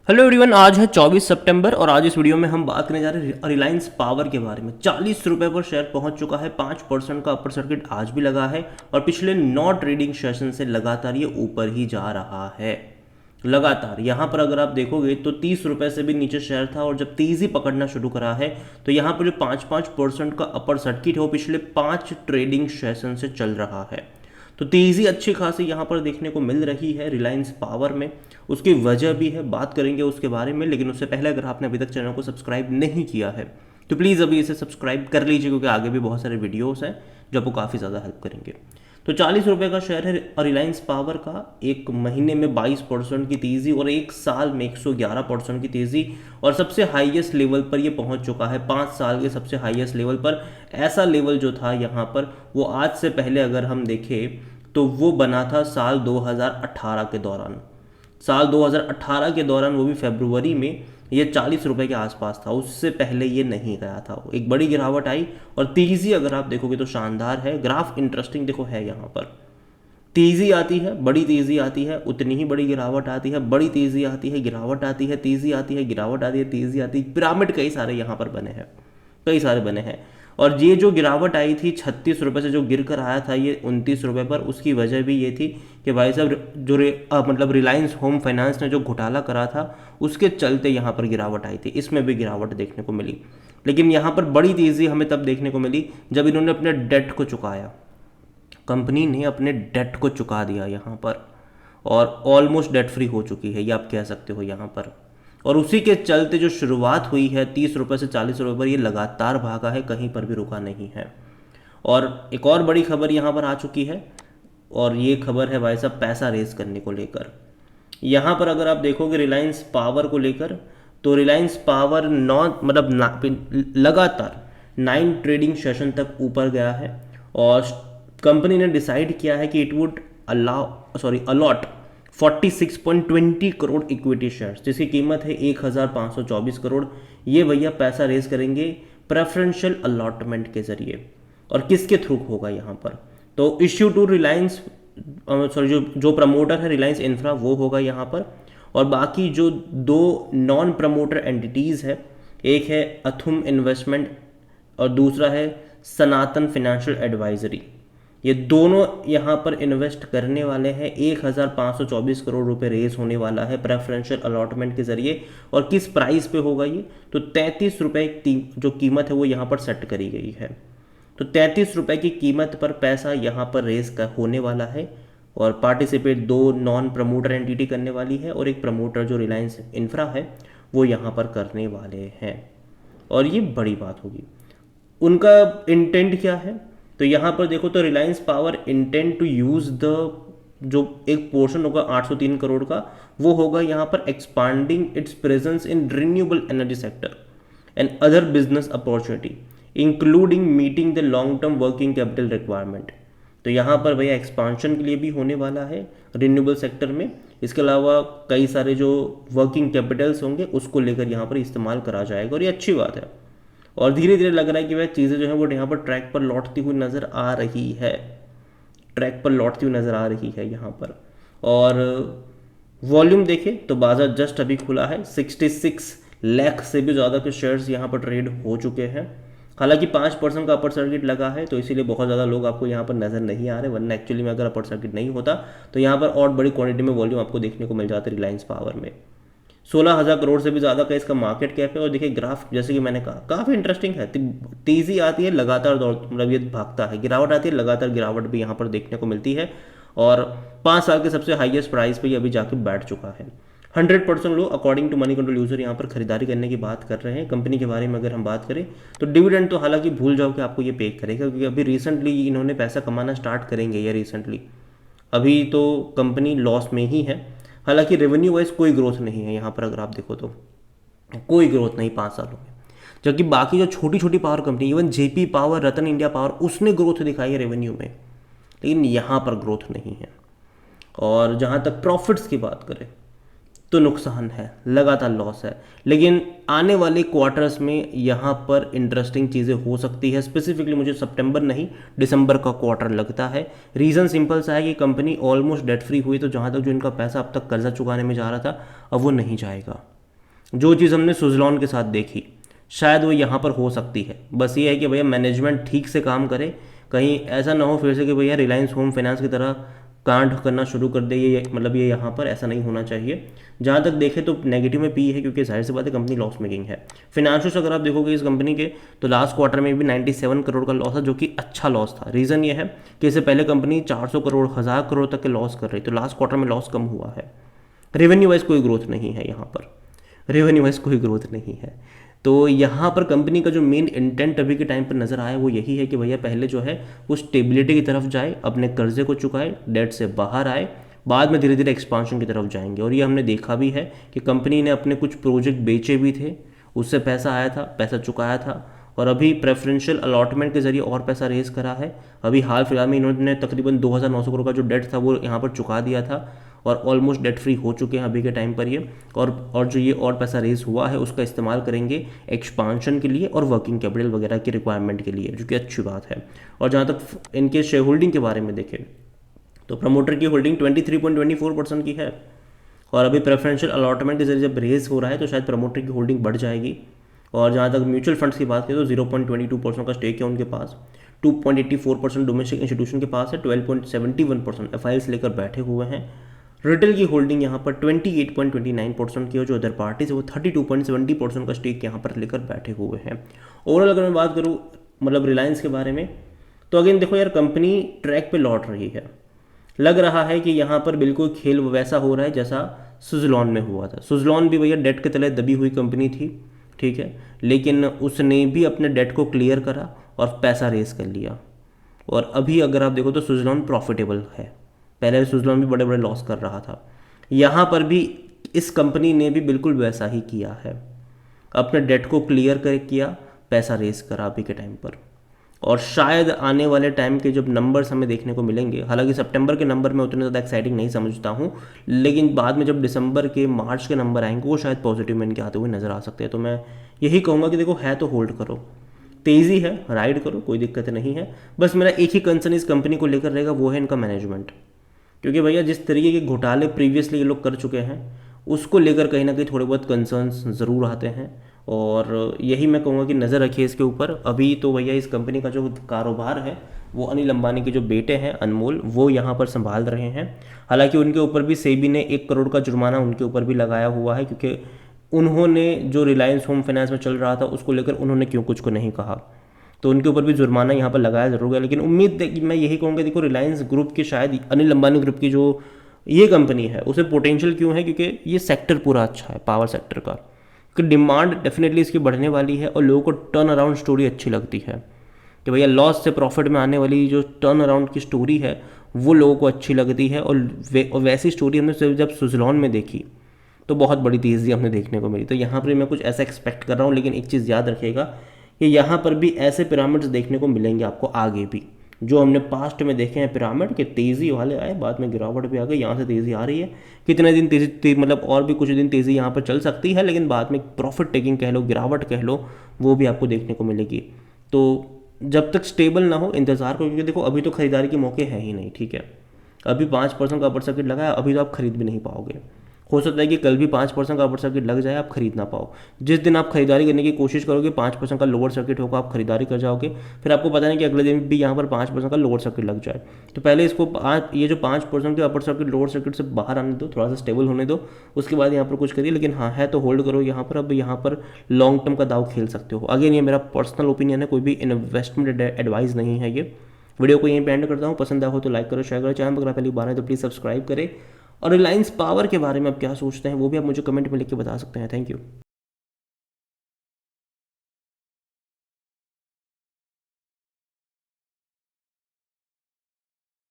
Hello everyone, आज है 24 सितंबर और आज इस वीडियो में हम बात करने जा रहे हैं रिलायंस पावर के बारे में। 40 रुपये पर शेयर पहुंच चुका है, 5% का अपर सर्किट आज भी लगा है और पिछले 9 ट्रेडिंग सेशन से लगातार ये ऊपर ही जा रहा है। लगातार यहाँ पर अगर आप देखोगे तो 30 रुपये से भी नीचे शेयर था और जब तेज़ी पकड़ना शुरू करा है तो यहाँ पर जो 5% का अपर सर्किट है वो पिछले 5 ट्रेडिंग सेशन से चल रहा है। तो तेज़ी अच्छी खासी यहाँ पर देखने को मिल रही है रिलायंस पावर में। उसकी वजह भी है, बात करेंगे उसके बारे में, लेकिन उससे पहले अगर आपने अभी तक चैनल को सब्सक्राइब नहीं किया है तो प्लीज़ अभी इसे सब्सक्राइब कर लीजिए, क्योंकि आगे भी बहुत सारे वीडियोस हैं जो आपको काफ़ी ज़्यादा हेल्प करेंगे। तो 40 रुपये का शेयर है रिलायंस पावर का। एक महीने में 22% की तेज़ी और एक साल में 111% की तेज़ी और सबसे हाईएस्ट लेवल पर ये पहुंच चुका है। 5 साल के सबसे हाईएस्ट लेवल पर। ऐसा लेवल जो था यहाँ पर वो आज से पहले अगर हम देखें तो वो बना था साल 2018 के दौरान। साल 2018 के दौरान वो भी फरवरी में ये 40 रुपये के आसपास था, उससे पहले ये नहीं गया था। एक बड़ी गिरावट आई और तेज़ी अगर आप देखोगे तो शानदार है। ग्राफ इंटरेस्टिंग देखो है, यहाँ पर तेज़ी आती है, बड़ी तेज़ी आती है, उतनी ही बड़ी गिरावट आती है, बड़ी तेज़ी आती है, गिरावट आती है, तेज़ी आती है, गिरावट आती है, तेज़ी आती है। पिरामिड कई सारे यहाँ पर बने हैं, कई सारे बने हैं। और ये जो गिरावट आई थी 36 रुपये से जो गिर कर आया था ये 29 रुपये पर, उसकी वजह भी ये थी कि भाई साहब जो मतलब रिलायंस होम फाइनेंस ने जो घोटाला करा था उसके चलते यहाँ पर गिरावट आई थी। इसमें भी गिरावट देखने को मिली, लेकिन यहाँ पर बड़ी तेज़ी हमें तब देखने को मिली जब इन्होंने अपने डेट को चुकाया। कंपनी ने अपने डेट को चुका दिया यहाँ पर और ऑलमोस्ट डेट फ्री हो चुकी है, ये आप कह सकते हो यहाँ पर। और उसी के चलते जो शुरुआत हुई है 30 रुपये से 40 रुपये पर, ये लगातार भागा है, कहीं पर भी रुका नहीं है। और एक और बड़ी खबर यहाँ पर आ चुकी है और ये खबर है भाई साहब पैसा रेज करने को लेकर। यहाँ पर अगर आप देखोगे रिलायंस पावर को लेकर तो रिलायंस पावर लगातार 9 ट्रेडिंग सेशन तक ऊपर गया है और कंपनी ने डिसाइड किया है कि it would allot 46.20 crore equity shares, जिसकी कीमत है 1524 करोड़। ये भैया पैसा रेज करेंगे प्रेफरेंशियल अलॉटमेंट के जरिए। और किसके थ्रू होगा यहाँ पर, तो इश्यू टू रिलायंस जो प्रमोटर है रिलायंस इंफ्रा वो होगा यहाँ पर। और बाकी जो 2 नॉन प्रमोटर एंटिटीज़ है, एक है अथुम इन्वेस्टमेंट और दूसरा है सनातन फाइनेंशियल एडवाइजरी, ये दोनों यहाँ पर इन्वेस्ट करने वाले हैं। 1524 करोड़ रुपए रेज होने वाला है प्रेफरेंशियल अलॉटमेंट के जरिए। और किस प्राइस पे होगा ये, तो 33 रुपये जो कीमत है वो यहाँ पर सेट करी गई है। तो 33 रुपये की कीमत पर पैसा यहाँ पर रेज होने वाला है और पार्टिसिपेट 2 नॉन प्रमोटर एंटिटी करने वाली है और एक प्रमोटर जो रिलायंस इंफ्रा है वो यहाँ पर करने वाले हैं। और ये बड़ी बात होगी। उनका इंटेंट क्या है, तो यहाँ पर देखो तो Reliance Power intent to use the जो एक पोर्शन होगा 803 करोड़ का, वो होगा यहाँ पर expanding it's presence in renewable energy sector and other business opportunity including meeting the long term working capital requirement. तो यहाँ पर भैया एक्सपांशन के लिए भी होने वाला है रिन्यूएबल सेक्टर में। इसके अलावा कई सारे जो वर्किंग कैपिटल्स होंगे उसको लेकर यहाँ पर इस्तेमाल करा जाएगा और ये अच्छी बात है। और धीरे धीरे लग रहा है कि वह चीज़ें जो है वो यहाँ पर ट्रैक पर लौटती हुई नज़र आ रही है, ट्रैक पर लौटती हुई नज़र आ रही है यहाँ पर। और वॉल्यूम देखें तो बाजार जस्ट अभी खुला है, 66 लाख से भी ज़्यादा के शेयर्स यहाँ पर ट्रेड हो चुके हैं। हालांकि 5% का अपर सर्किट लगा है तो इसीलिए बहुत ज़्यादा लोग आपको यहाँ पर नज़र नहीं आ रहे, वरना एक्चुअली में अगर अपर सर्किट नहीं होता तो यहाँ पर और बड़ी क्वांटिटी में वॉल्यूम आपको देखने को मिल जाता है रिलायंस पावर में। 16,000 करोड़ से भी ज़्यादा का इसका मार्केट कैप है। और देखिए ग्राफ जैसे कि मैंने कहा काफ़ी इंटरेस्टिंग है। तेज़ी आती है लगातार दौड़, मतलब ये भागता है, गिरावट आती है लगातार गिरावट भी यहाँ पर देखने को मिलती है। और 5 साल के सबसे हाईएस्ट प्राइस पे ये अभी जाके बैठ चुका है। 100% लोग according to Moneycontrol user यहाँ पर खरीदारी करने की बात कर रहे हैं। कंपनी के बारे में अगर हम बात करें तो डिविडेंड तो हालांकि भूल जाओ कि आपको ये पे करेगा, क्योंकि अभी रिसेंटली इन्होंने पैसा कमाना स्टार्ट करेंगे ये रिसेंटली। अभी तो कंपनी लॉस में ही है। हालांकि रेवेन्यू वाइज कोई ग्रोथ नहीं है यहाँ पर, अगर आप देखो तो कोई ग्रोथ नहीं 5 सालों में। जबकि बाकी जो छोटी छोटी power company, even JP power, Ratan India power, उसने ग्रोथ दिखाई है रेवेन्यू में, लेकिन यहाँ पर ग्रोथ नहीं है। और जहाँ तक प्रॉफिट्स की बात करें तो नुकसान है, लगातार लॉस है। लेकिन आने वाले क्वार्टर्स में यहाँ पर इंटरेस्टिंग चीज़ें हो सकती है। स्पेसिफिकली मुझे सितंबर नहीं दिसंबर का क्वार्टर लगता है। रीज़न सिंपल सा है कि कंपनी ऑलमोस्ट डेट फ्री हुई, तो जहाँ तक जो इनका पैसा अब तक कर्जा चुकाने में जा रहा था अब वो नहीं जाएगा। जो चीज़ हमने सुजलॉन के साथ देखी शायद वो यहाँ पर हो सकती है। बस ये है कि भैया मैनेजमेंट ठीक से काम करे, कहीं ऐसा ना हो फिर से कि भैया रिलायंस होम फाइनेंस की तरह कांड करना शुरू कर दे। ये मतलब ये यहाँ पर ऐसा नहीं होना चाहिए। जहाँ तक देखें तो नेगेटिव में पी है, क्योंकि जाहिर सी बात है कंपनी लॉस मेकिंग है। फिनेंशियल्स अगर आप देखोगे इस कंपनी के तो लास्ट क्वार्टर में भी 97 करोड़ का लॉस है, जो कि अच्छा लॉस था। रीज़न ये है कि इससे पहले कंपनी 400 करोड़ 1000 करोड़ तक के लॉस कर रही, तो लास्ट क्वार्टर में लॉस कम हुआ है। रेवेन्यू वाइज कोई ग्रोथ नहीं है यहाँ पर, रेवेन्यू वाइज कोई ग्रोथ नहीं है। तो यहाँ पर कंपनी का जो मेन इंटेंट अभी के टाइम पर नज़र आया वो यही है कि भैया पहले जो है वो स्टेबिलिटी की तरफ जाए, अपने कर्जे को चुकाए, डेट से बाहर आए, बाद में धीरे धीरे एक्सपांशन की तरफ जाएंगे। और ये हमने देखा भी है कि कंपनी ने अपने कुछ प्रोजेक्ट बेचे भी थे, उससे पैसा आया था, पैसा चुकाया था, और अभी प्रेफरेंशियल अलॉटमेंट के जरिए और पैसा रेज करा है। अभी हाल फिलहाल में इन्होंने तकरीबन 2900 करोड़ का जो डेट था वो यहाँ पर चुका दिया था, और ऑलमोस्ट डेट फ्री हो चुके हैं अभी के टाइम पर ये। और जो ये और पैसा रेज हुआ है उसका इस्तेमाल करेंगे एक्सपांशन के लिए और वर्किंग कैपिटल वगैरह की रिक्वायरमेंट के लिए, जो कि अच्छी बात है। और जहाँ तक इनके शेयर होल्डिंग के बारे में देखें तो प्रमोटर की होल्डिंग 23.24% की है, और अभी प्रेफरेंशियल अलॉटमेंट के जरिए जब रेज हो रहा है तो शायद प्रमोटर की होल्डिंग बढ़ जाएगी। और जहाँ तक म्यूचुअल फंड्स की बात करें तो 0.22% का स्टेक है उनके पास, 2.84% डोमेस्टिक इंस्टीट्यूशन के पास है, 12.71% एफआईएस लेकर बैठे हुए हैं। रिटेल की होल्डिंग यहाँ पर 28.29% की है, जो अदर पार्टी से वो 32.70% का स्टेक यहाँ पर लेकर बैठे हुए हैं। ओवरऑल अगर मैं बात करूँ मतलब रिलायंस के बारे में, तो अगेन देखो यार कंपनी ट्रैक पे लौट रही है। लग रहा है कि यहाँ पर बिल्कुल खेल वैसा हो रहा है जैसा सुजलॉन में हुआ था। सुजलॉन भी भैया डेट के तले दबी हुई कंपनी थी, ठीक है, लेकिन उसने भी अपने डेट को क्लियर करा और पैसा रेस कर लिया। और अभी अगर आप देखो तो सुजलॉन प्रॉफिटेबल है, पहले सुजलॉन भी बड़े बड़े लॉस कर रहा था। यहाँ पर भी इस कंपनी ने भी बिल्कुल वैसा ही किया है, अपने डेट को क्लियर कर किया, पैसा रेस करा अभी के टाइम पर। और शायद आने वाले टाइम के जब नंबर्स हमें देखने को मिलेंगे, हालांकि सितंबर के नंबर में उतने ज़्यादा एक्साइटिंग नहीं समझता हूँ, लेकिन बाद में जब दिसंबर के मार्च के नंबर आएंगे वो शायद पॉजिटिव में इनके आते हुए नज़र आ सकते हैं। तो मैं यही कहूँगा कि देखो है तो होल्ड करो, तेज़ी है राइड करो, कोई दिक्कत नहीं है। बस मेरा एक ही कंसर्न इस कंपनी को लेकर रहेगा, वो है इनका मैनेजमेंट। क्योंकि भैया जिस तरीके के घोटाले प्रीवियसली ये लोग कर चुके हैं उसको लेकर कहीं ना कहीं थोड़े बहुत कंसर्न्स ज़रूर आते हैं, और यही मैं कहूँगा कि नज़र रखिए इसके ऊपर। अभी तो भैया इस कंपनी का जो कारोबार है वो अनिल अंबानी के जो बेटे हैं अनमोल, वो यहाँ पर संभाल रहे हैं। हालांकि उनके ऊपर भी सेबी ने 1 करोड़ का जुर्माना उनके ऊपर भी लगाया हुआ है, क्योंकि उन्होंने जो रिलायंस होम फाइनेंस में चल रहा था उसको लेकर उन्होंने क्यों कुछ को नहीं कहा, तो उनके ऊपर भी जुर्माना यहाँ पर लगाया जरूर है। लेकिन उम्मीद है कि मैं यही कहूँगा, देखो रिलायंस ग्रुप की शायद अनिल अंबानी ग्रुप की जो ये कंपनी है उसे पोटेंशियल क्यों है, क्योंकि ये सेक्टर पूरा अच्छा है पावर सेक्टर का, कि डिमांड डेफिनेटली इसकी बढ़ने वाली है, और लोगों को टर्न अराउंड स्टोरी अच्छी लगती है कि भैया लॉस से प्रॉफिट में आने वाली जो टर्न अराउंड की स्टोरी है वो लोगों को अच्छी लगती है। और वैसी स्टोरी हमने सिर्फ जब सुजलॉन में देखी तो बहुत बड़ी तेज़ी हमें देखने को मिली। तो यहाँ पर मैं कुछ ऐसा एक्सपेक्ट कर रहा हूँ, लेकिन एक चीज़ याद रखिएगा कि यहाँ पर भी ऐसे पिरामिड्स देखने को मिलेंगे आपको आगे भी, जो हमने पास्ट में देखे हैं पिरामिड के तेज़ी वाले आए, बाद में गिरावट भी आ गई, यहाँ से तेज़ी आ रही है। कितने दिन तेज़ी मतलब और भी कुछ दिन तेज़ी यहाँ पर चल सकती है, लेकिन बाद में प्रॉफिट टेकिंग कह लो, गिरावट कह लो, वो भी आपको देखने को मिलेगी। तो जब तक स्टेबल ना हो इंतज़ार करो, क्योंकि देखो अभी तो खरीदारी के मौके हैं ही नहीं, ठीक है। अभी 5% का अपर सर्किट लगा है, अभी तो आप खरीद भी नहीं पाओगे। हो सकता है कि कल भी 5% का अपर सर्किट लग जाए, आप खरीद ना पाओ। जिस दिन आप खरीदारी करने की कोशिश करोगे 5% का लोअर सर्किट होगा, आप खरीदारी कर जाओगे, फिर आपको पता नहीं कि अगले दिन भी यहाँ पर 5% का लोअर सर्किट लग जाए। तो पहले इसको ये जो 5% के अपर सर्किट लोअर सर्किट से बाहर आने दो, थोड़ा सा स्टेबल होने दो, उसके बाद यहाँ पर कुछ करिए। लेकिन हाँ है तो होल्ड करो यहाँ पर। अब यहाँ पर लॉन्ग टर्म का दाव खेल सकते हो। अगेन ये मेरा पर्सनल ओपिनियन है, कोई भी इन्वेस्टमेंट एडवाइस नहीं है ये। वीडियो को यहीं पे एंड करता हूँ। पसंद आया हो तो लाइक करो, शेयर करो, चैनल पर पहली बार है तो प्लीज़ सब्सक्राइब करें। और रिलायंस पावर के बारे में आप क्या सोचते हैं वो भी आप मुझे कमेंट में लिख के बता सकते हैं। Thank you.